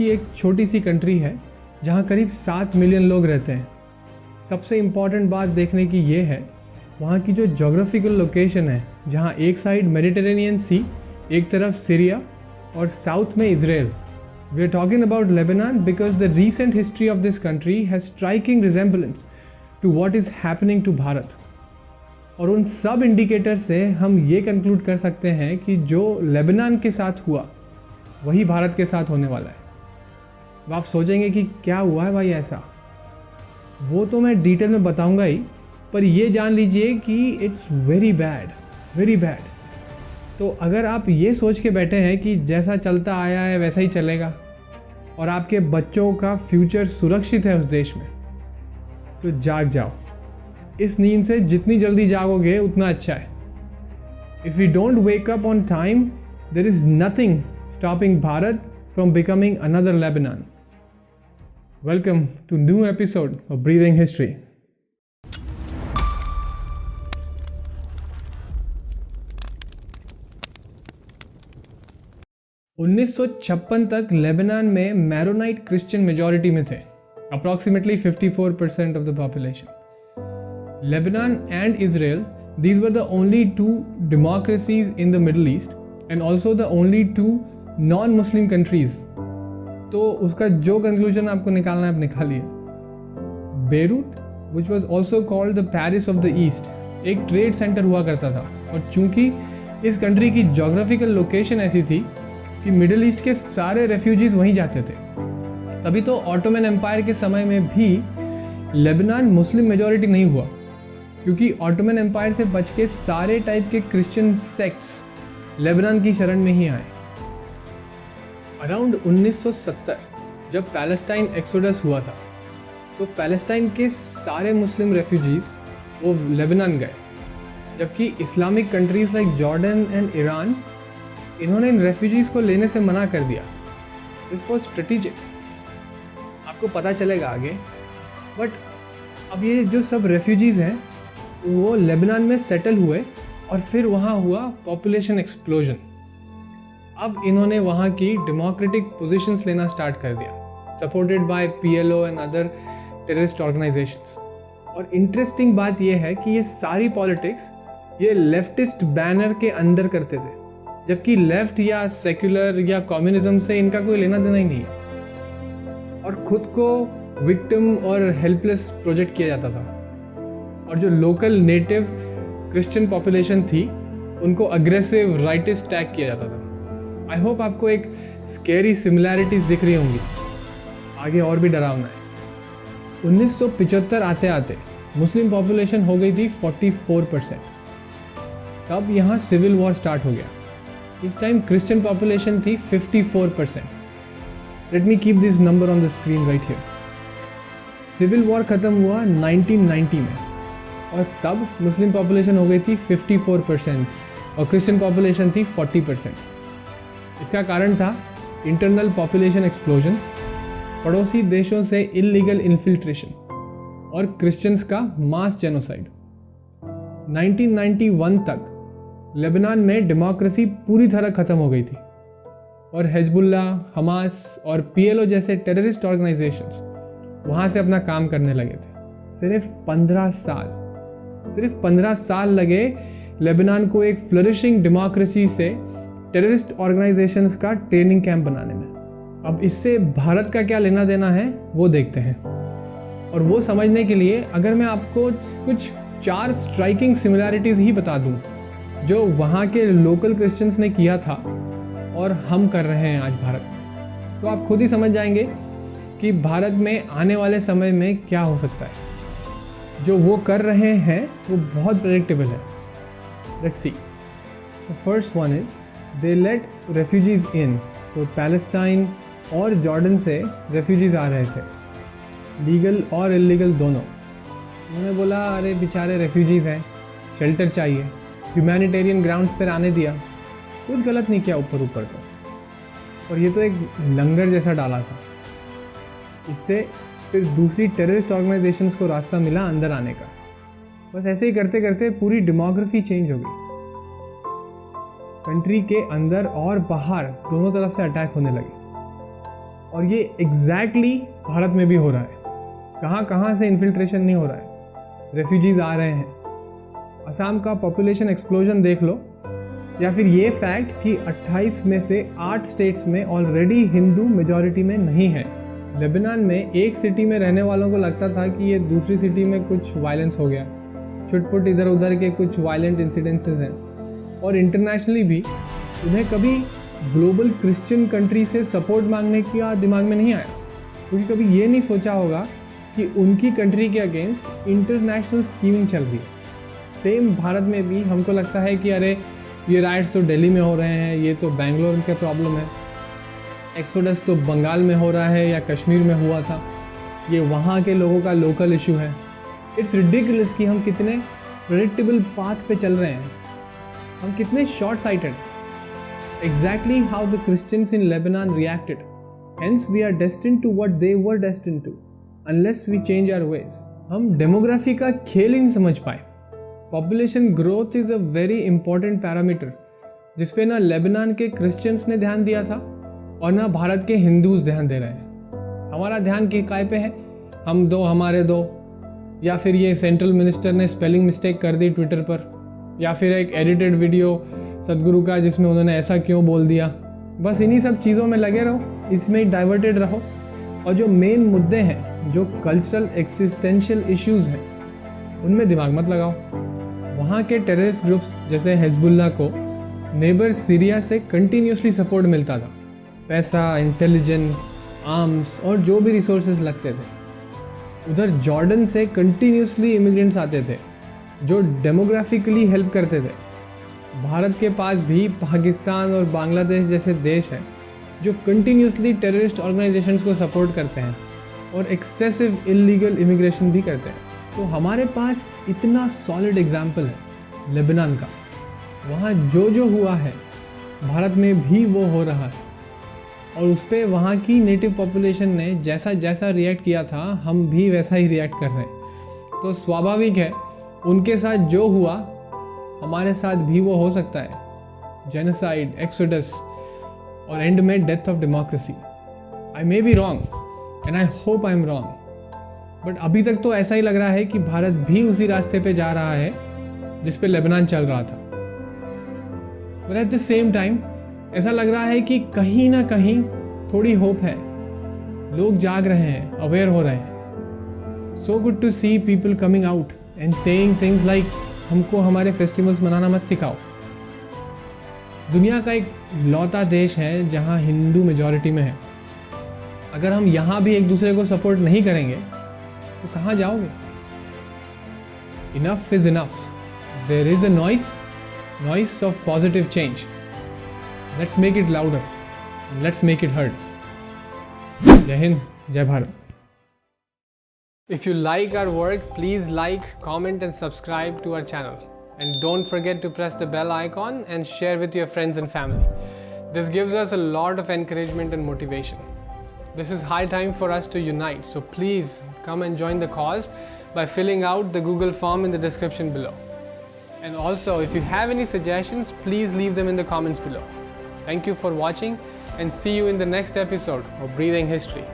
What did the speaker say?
की एक छोटी सी कंट्री है जहाँ करीब 7 मिलियन लोग रहते हैं। सबसे इम्पॉर्टेंट बात देखने की ये है वहाँ की जो जोग्राफिकल लोकेशन है, जहाँ एक साइड मेडिटेरेनियन सी, एक तरफ सीरिया और साउथ में Israel. We are talking about Lebanon because the recent history of this country has striking resemblance to what is happening to Bharat. और उन सब इंडिकेटर से हम ये कंक्लूड कर सकते हैं कि जो लेबनान के साथ हुआ वही भारत के साथ होने वाला है। अब आप सोचेंगे कि क्या हुआ है भाई ऐसा, वो तो मैं डिटेल में बताऊंगा ही, पर ये जान लीजिए कि it's very bad, very bad. तो अगर आप ये सोच के बैठे हैं कि जैसा चलता आया है वैसा ही चलेगा और आपके बच्चों का फ्यूचर सुरक्षित है उस देश में, तो जाग जाओ। इस नींद से जितनी जल्दी जागोगे उतना अच्छा है। If we don't wake up on time, there is nothing stopping Bharat from becoming another Lebanon. Welcome to new episode of breathing history. 1956 तक लेबनान में मैरोनाइट क्रिश्चियन मेजॉरिटी में थे, approximately 54% of the population. Lebanon and Israel, these were the only two democracies in the Middle East and also the only two non-Muslim countries. तो उसका जो conclusion आपको निकालना है आप निकालिए। Beirut, which was also called the Paris of the East, एक trade centre हुआ करता था और चूंकि इस कंट्री की जोग्राफिकल लोकेशन ऐसी थी कि मिडिल ईस्ट के सारे रेफ्यूजीज वहीं जाते थे। तभी तो ऑटोमन एम्पायर के समय में भी लेबनान मुस्लिम मेजॉरिटी नहीं हुआ, क्योंकि ऑटोमन एम्पायर से बच के सारे टाइप के क्रिश्चियन सेक्ट्स लेबनान की शरण में ही आए। अराउंड 1970 जब पैलेस्टाइन एक्सोडस हुआ था, तो पैलेस्टाइन के सारे मुस्लिम रेफ्यूजीज वो लेबनान गए, जबकि Islamic countries like Jordan and Iran, इन्होंने इन रेफ्यूजीज को लेने से मना कर दिया। दिस वॉज स्ट्रेटेजिक, आपको पता चलेगा आगे। बट अब ये जो सब रेफ्यूजीज हैं वो लेबनान में सेटल हुए और फिर वहाँ हुआ पॉपुलेशन एक्सप्लोजन। अब इन्होंने वहाँ की डेमोक्रेटिक पोजीशंस लेना स्टार्ट कर दिया, supported by PLO and other terrorist organisations. और इंटरेस्टिंग बात यह है कि ये सारी पॉलिटिक्स ये लेफ्टिस्ट बैनर के अंदर करते थे, जबकि लेफ्ट या सेक्युलर या कम्युनिज्म से इनका कोई लेना देना ही नहीं है। और खुद को विक्टिम और हेल्पलेस प्रोजेक्ट किया जाता था, और जो लोकल नेटिव क्रिश्चियन पॉपुलेशन थी उनको अग्रेसिव राइटिस्ट टैग किया जाता था। आई होप आपको एक स्केरी सिमिलैरिटीज दिख रही होंगी, आगे और भी डरावना है। 1975 आते आते मुस्लिम पॉपुलेशन हो गई थी 44%। तब यहाँ सिविल वॉर स्टार्ट हो गया। इस टाइम क्रिश्चियन पॉपुलेशन थी 54%। Let me keep this number on the screen right here. Civil war खत्म हुआ 1990 में और तब मुस्लिम पॉपुलेशन हो गई थी 54% और क्रिश्चियन पॉपुलेशन थी 40%। इसका कारण था इंटरनल पॉपुलेशन एक्सप्लोजन, पड़ोसी देशों से इल्लीगल इन्फिल्ट्रेशन और क्रिश्चियंस का मास जेनोसाइड। 1991 तक लेबनान में डेमोक्रेसी पूरी तरह खत्म हो गई थी और हिजबुल्लाह, हमास और PLO जैसे टेररिस्ट ऑर्गेनाइजेशंस वहां से अपना काम करने लगे थे। सिर्फ 15 साल लगे लेबनान को एक फ्लरिशिंग डेमोक्रेसी से टेररिस्ट ऑर्गेनाइजेशंस का ट्रेनिंग कैंप बनाने में। अब इससे भारत का क्या लेना देना है वो देखते हैं, और वो समझने के लिए अगर मैं आपको कुछ 4 स्ट्राइकिंग सिमिलैरिटीज ही बता दूं जो वहाँ के लोकल क्रिश्चियंस ने किया था और हम कर रहे हैं आज भारत में, तो आप खुद ही समझ जाएंगे कि भारत में आने वाले समय में क्या हो सकता है। जो वो कर रहे हैं वो बहुत प्रेडिक्टेबल है। Let's see. The first one is they let refugees in. तो पैलेस्टाइन और जॉर्डन से रेफ्यूजीज आ रहे थे, लीगल और इल्लीगल दोनों। उन्होंने बोला अरे बेचारे रेफ्यूजीज हैं, शेल्टर चाहिए, ह्यूमैनिटेरियन ग्राउंड्स पर आने दिया, कुछ गलत नहीं किया ऊपर ऊपर तो। और ये तो एक लंगर जैसा डाला था। इससे फिर दूसरी टेररिस्ट ऑर्गेनाइजेशंस को रास्ता मिला अंदर आने का। बस ऐसे ही करते करते पूरी डेमोग्राफी चेंज हो गई। कंट्री के अंदर और बाहर दोनों तरफ से अटैक होने लगे। और ये एग्जैक्टली भारत में भी हो रहा है। कहाँ कहाँ से इन्फिल्ट्रेशन नहीं हो रहा है, रेफ्यूजीज आ रहे हैं। असम का पॉपुलेशन एक्सप्लोजन देख लो, या फिर ये फैक्ट कि 28 में से 8 स्टेट्स में ऑलरेडी हिंदू मेजॉरिटी में नहीं है। लेबनान में एक सिटी में रहने वालों को लगता था कि ये दूसरी सिटी में कुछ वायलेंस हो गया, छुटपुट इधर उधर के कुछ वायलेंट इंसिडेंसेस हैं। और इंटरनेशनली भी उन्हें कभी ग्लोबल क्रिश्चियन कंट्री से सपोर्ट मांगने का दिमाग में नहीं आया, क्योंकि कभी ये नहीं सोचा होगा कि उनकी कंट्री के अगेंस्ट इंटरनेशनल स्कीमिंग चल रही है। सेम भारत में भी हमको लगता है कि अरे ये राइट्स तो दिल्ली में हो रहे हैं, ये तो बेंगलोर के प्रॉब्लम है, एक्सोडस तो बंगाल में हो रहा है या कश्मीर में हुआ था, ये वहाँ के लोगों का लोकल इशू है। इट्स रिडिकुलस कि हम कितने प्रेडिक्टेबल पाथ पे चल रहे हैं, हम कितने short sighted. Exactly how the Christians in Lebanon reacted, hence we are destined to what they were destined to unless we change our ways. हम डेमोग्राफी का खेल ही नहीं समझ पाए। Population growth is a very important parameter जिसपे ना Lebanon के क्रिश्चियंस ने ध्यान दिया था और ना भारत के हिंदूज ध्यान दे रहे हैं। हमारा ध्यान के काय पे है, हम दो हमारे दो, या फिर ये सेंट्रल मिनिस्टर ने स्पेलिंग मिस्टेक कर दी ट्विटर पर, या फिर एक एडिटेड वीडियो सदगुरु का जिसमें उन्होंने ऐसा क्यों बोल दिया। बस इन्हीं सब चीज़ों में लगे रहो, इसमें ही डाइवर्टेड रहो, और जो मेन मुद्दे हैं, जो कल्चरल एक्सिस्टेंशियल इश्यूज हैं, उनमें दिमाग मत लगाओ। वहाँ के टेररिस्ट ग्रुप्स जैसे हिजबुल्लाह को नेबर सीरिया से कंटिन्यूसली सपोर्ट मिलता था, पैसा, इंटेलिजेंस, आर्म्स और जो भी रिसोर्सेज लगते थे। उधर जॉर्डन से कंटिन्यूसली इमिग्रेंट्स आते थे जो डेमोग्राफिकली हेल्प करते थे। भारत के पास भी पाकिस्तान और बांग्लादेश जैसे देश हैं जो कंटिन्यूसली टेररिस्ट ऑर्गेनाइजेशंस को सपोर्ट करते हैं और एक्सेसिव इलीगल इमिग्रेशन भी करते हैं। तो हमारे पास इतना सॉलिड एग्जाम्पल है लेबनान का। वहाँ जो हुआ है भारत में भी वो हो रहा है, और उस पर वहाँ की नेटिव पॉपुलेशन ने जैसा जैसा रिएक्ट किया था, हम भी वैसा ही रिएक्ट कर रहे हैं। तो स्वाभाविक है उनके साथ जो हुआ हमारे साथ भी वो हो सकता है। जेनोसाइड, एक्सोडस और एंड में death of democracy. I may be wrong and I hope I am wrong, but अभी तक तो ऐसा ही लग रहा है कि भारत भी उसी रास्ते पे जा रहा है जिस पे लेबनान चल रहा था। But at the same time ऐसा लग रहा है कि कहीं ना कहीं थोड़ी होप है, लोग जाग रहे हैं, अवेयर हो रहे हैं। So good to see people coming out and saying things like हमको हमारे फेस्टिवल्स मनाना मत सिखाओ। दुनिया का एक लौता देश है जहां हिंदू मेजॉरिटी में है। अगर हम यहां भी एक दूसरे को सपोर्ट नहीं करेंगे तो कहां जाओगे? Enough is enough. There is a noise of positive change. Let's make it louder, let's make it heard. Jai Hind, जय Bharat. If you like our work, please like, comment and subscribe to our channel. And don't forget to press the bell icon and share with your friends and family. This gives us a lot of encouragement and motivation. This is high time for us to unite, so please come and join the cause by filling out the Google form in the description below. And also, if you have any suggestions, please leave them in the comments below. Thank you for watching and see you in the next episode of Breathing History.